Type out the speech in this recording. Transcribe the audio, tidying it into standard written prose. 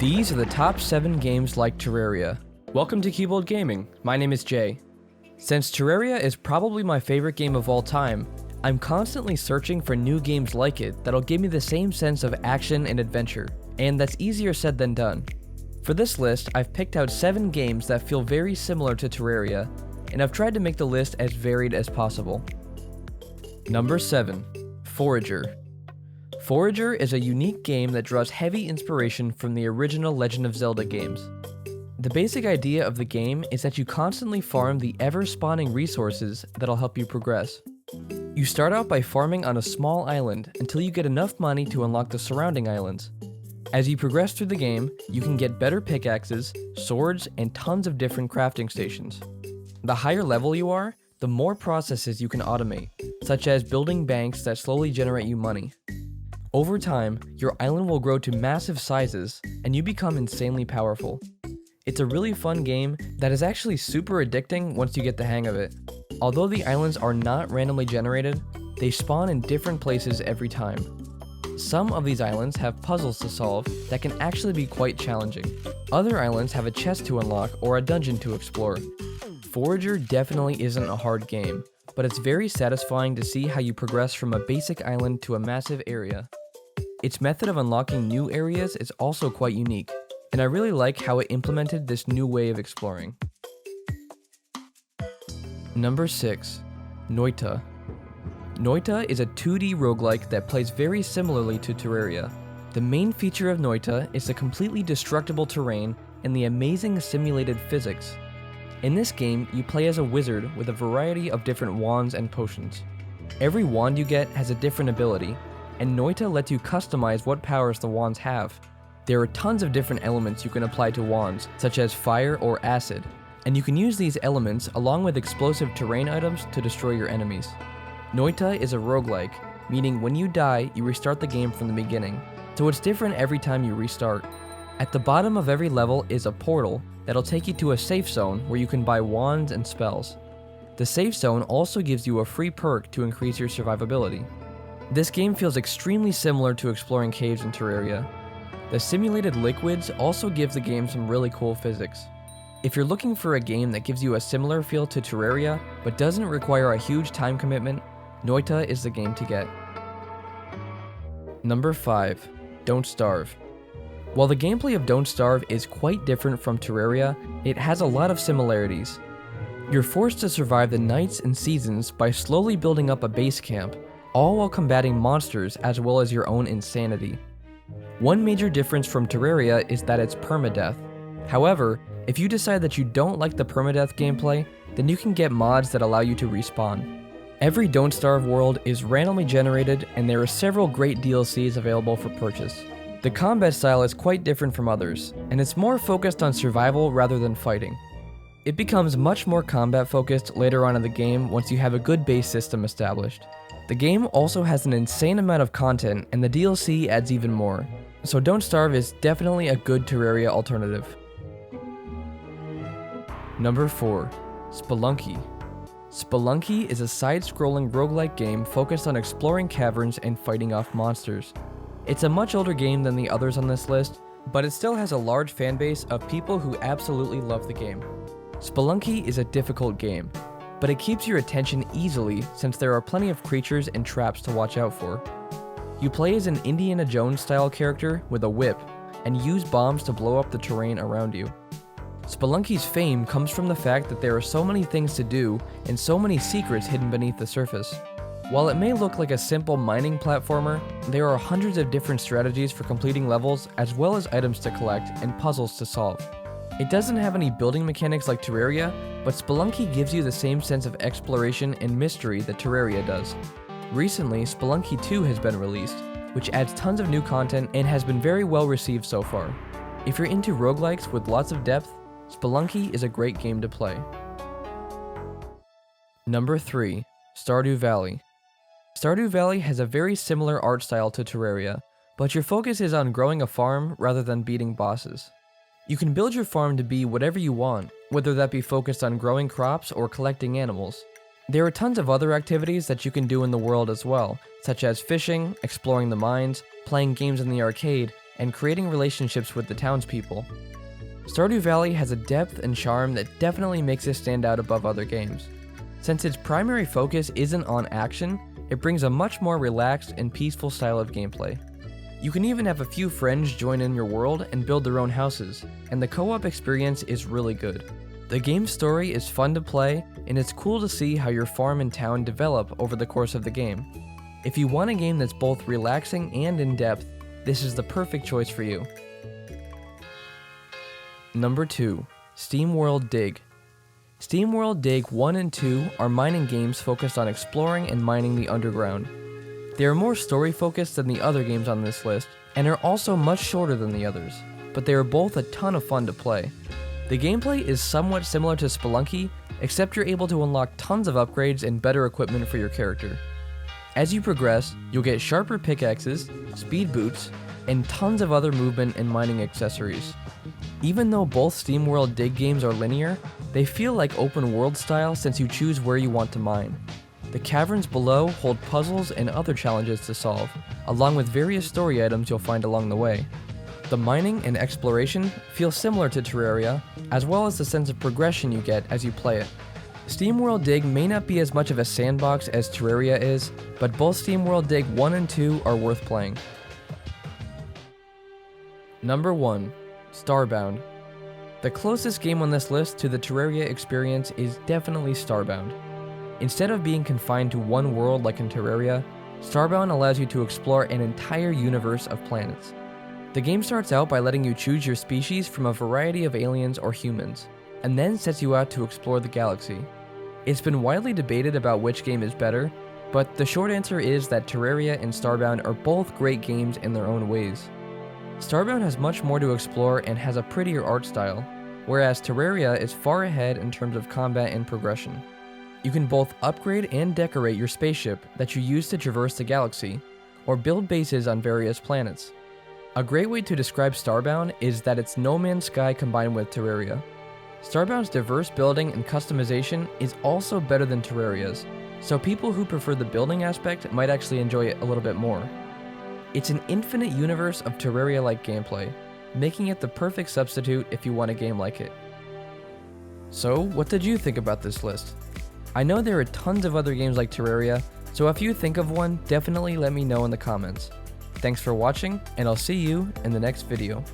These are the top 7 games like Terraria. Welcome to Keyboard Gaming, my name is Jay. Since Terraria is probably my favorite game of all time, I'm constantly searching for new games like it that'll give me the same sense of action and adventure, and that's easier said than done. For this list, I've picked out 7 games that feel very similar to Terraria, and I've tried to make the list as varied as possible. Number 7. Forager. Forager is a unique game that draws heavy inspiration from the original Legend of Zelda games. The basic idea of the game is that you constantly farm the ever-spawning resources that'll help you progress. You start out by farming on a small island until you get enough money to unlock the surrounding islands. As you progress through the game, you can get better pickaxes, swords, and tons of different crafting stations. The higher level you are, the more processes you can automate, such as building banks that slowly generate you money. Over time, your island will grow to massive sizes, and you become insanely powerful. It's a really fun game that is actually super addicting once you get the hang of it. Although the islands are not randomly generated, they spawn in different places every time. Some of these islands have puzzles to solve that can actually be quite challenging. Other islands have a chest to unlock or a dungeon to explore. Forager definitely isn't a hard game, but it's very satisfying to see how you progress from a basic island to a massive area. Its method of unlocking new areas is also quite unique, and I really like how it implemented this new way of exploring. Number 6. Noita. Noita is a 2D roguelike that plays very similarly to Terraria. The main feature of Noita is the completely destructible terrain and the amazing simulated physics. In this game, you play as a wizard with a variety of different wands and potions. Every wand you get has a different ability, and Noita lets you customize what powers the wands have. There are tons of different elements you can apply to wands, such as fire or acid, and you can use these elements along with explosive terrain items to destroy your enemies. Noita is a roguelike, meaning when you die, you restart the game from the beginning, so it's different every time you restart. At the bottom of every level is a portal that'll take you to a safe zone where you can buy wands and spells. The safe zone also gives you a free perk to increase your survivability. This game feels extremely similar to exploring caves in Terraria. The simulated liquids also give the game some really cool physics. If you're looking for a game that gives you a similar feel to Terraria, but doesn't require a huge time commitment, Noita is the game to get. Number 5. Don't Starve. While the gameplay of Don't Starve is quite different from Terraria, it has a lot of similarities. You're forced to survive the nights and seasons by slowly building up a base camp, all while combating monsters as well as your own insanity. One major difference from Terraria is that it's permadeath. However, if you decide that you don't like the permadeath gameplay, then you can get mods that allow you to respawn. Every Don't Starve world is randomly generated, and there are several great DLCs available for purchase. The combat style is quite different from others, and it's more focused on survival rather than fighting. It becomes much more combat focused later on in the game once you have a good base system established. The game also has an insane amount of content, and the DLC adds even more, so Don't Starve is definitely a good Terraria alternative. Number 4. Spelunky. Spelunky is a side-scrolling roguelike game focused on exploring caverns and fighting off monsters. It's a much older game than the others on this list, but it still has a large fanbase of people who absolutely love the game. Spelunky is a difficult game, but it keeps your attention easily since there are plenty of creatures and traps to watch out for. You play as an Indiana Jones style character with a whip, and use bombs to blow up the terrain around you. Spelunky's fame comes from the fact that there are so many things to do and so many secrets hidden beneath the surface. While it may look like a simple mining platformer, there are hundreds of different strategies for completing levels as well as items to collect and puzzles to solve. It doesn't have any building mechanics like Terraria, but Spelunky gives you the same sense of exploration and mystery that Terraria does. Recently, Spelunky 2 has been released, which adds tons of new content and has been very well received so far. If you're into roguelikes with lots of depth, Spelunky is a great game to play. Number 3. Stardew Valley. Stardew Valley has a very similar art style to Terraria, but your focus is on growing a farm rather than beating bosses. You can build your farm to be whatever you want, whether that be focused on growing crops or collecting animals. There are tons of other activities that you can do in the world as well, such as fishing, exploring the mines, playing games in the arcade, and creating relationships with the townspeople. Stardew Valley has a depth and charm that definitely makes it stand out above other games. Since its primary focus isn't on action, it brings a much more relaxed and peaceful style of gameplay. You can even have a few friends join in your world and build their own houses, and the co-op experience is really good. The game's story is fun to play, and it's cool to see how your farm and town develop over the course of the game. If you want a game that's both relaxing and in-depth, this is the perfect choice for you. Number 2. SteamWorld Dig. SteamWorld Dig 1 and 2 are mining games focused on exploring and mining the underground. They are more story-focused than the other games on this list, and are also much shorter than the others, but they are both a ton of fun to play. The gameplay is somewhat similar to Spelunky, except you're able to unlock tons of upgrades and better equipment for your character. As you progress, you'll get sharper pickaxes, speed boots, and tons of other movement and mining accessories. Even though both SteamWorld Dig games are linear, they feel like open world style since you choose where you want to mine. The caverns below hold puzzles and other challenges to solve, along with various story items you'll find along the way. The mining and exploration feel similar to Terraria, as well as the sense of progression you get as you play it. SteamWorld Dig may not be as much of a sandbox as Terraria is, but both SteamWorld Dig 1 and 2 are worth playing. Number 1. Starbound. The closest game on this list to the Terraria experience is definitely Starbound. Instead of being confined to one world like in Terraria, Starbound allows you to explore an entire universe of planets. The game starts out by letting you choose your species from a variety of aliens or humans, and then sets you out to explore the galaxy. It's been widely debated about which game is better, but the short answer is that Terraria and Starbound are both great games in their own ways. Starbound has much more to explore and has a prettier art style, whereas Terraria is far ahead in terms of combat and progression. You can both upgrade and decorate your spaceship that you use to traverse the galaxy, or build bases on various planets. A great way to describe Starbound is that it's No Man's Sky combined with Terraria. Starbound's diverse building and customization is also better than Terraria's, so people who prefer the building aspect might actually enjoy it a little bit more. It's an infinite universe of Terraria-like gameplay, making it the perfect substitute if you want a game like it. So, what did you think about this list? I know there are tons of other games like Terraria, so if you think of one, definitely let me know in the comments. Thanks for watching, and I'll see you in the next video.